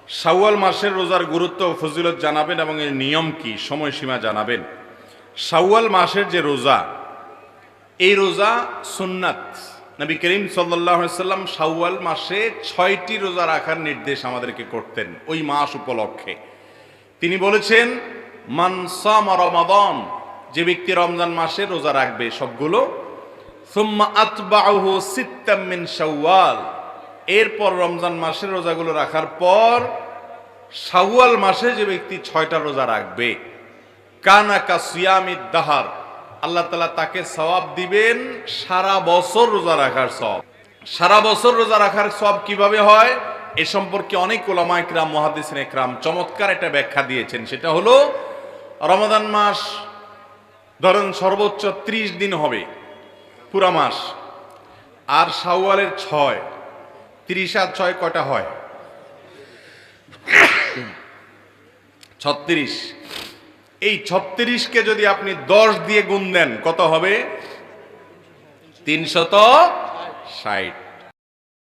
শাওয়াল মাসের রোজার গুরুত্ব ও ফজিলত জানাবেন এবং এর নিয়ম কি, সময়সীমা জানাবেন। শাওয়াল মাসের যে রোজা, এই রোজা সুন্নাত। নবী করিম সাল্লাল্লাহু আলাইহি সাল্লাম শাওয়াল মাসে 6টি রোজা রাখার নির্দেশ আমাদেরকে করতেন ওই মাস উপলক্ষে। তিনি বলেছেন, মান সামা রমাদান, যে ব্যক্তি রমজান মাসে রোজা রাখবে সবগুলো, সুম্মা আতবাউহু সিত্তাম মিন শাওয়াল, এরপর রমজান মাসের রোজাগুলো রাখার পর শাওয়াল মাসে যে ব্যক্তি 6টা রোজা রাখবে, কানা কা সিয়ামিদ দাহার, আল্লাহ তাআলা তাকে সওয়াব দিবেন সারা বছর রোজা রাখার সওয়াব। সারা বছর রোজা রাখার সওয়াব কিভাবে হয় এ সম্পর্কে অনেক উলামা ইকরাম, মুহাদ্দিসিন ইকরাম চমৎকার একটা ব্যাখ্যা দিয়েছেন। সেটা হলো, রমাদান মাস ধরেন সর্বোচ্চ 30 দিন হবে পুরা মাস, আর শাওয়ালের 6, 30 আর 6 কয়টা হয়? 36। এই 36কে যদি আপনি 10 দিয়ে গুণ দেন কত হবে? 360।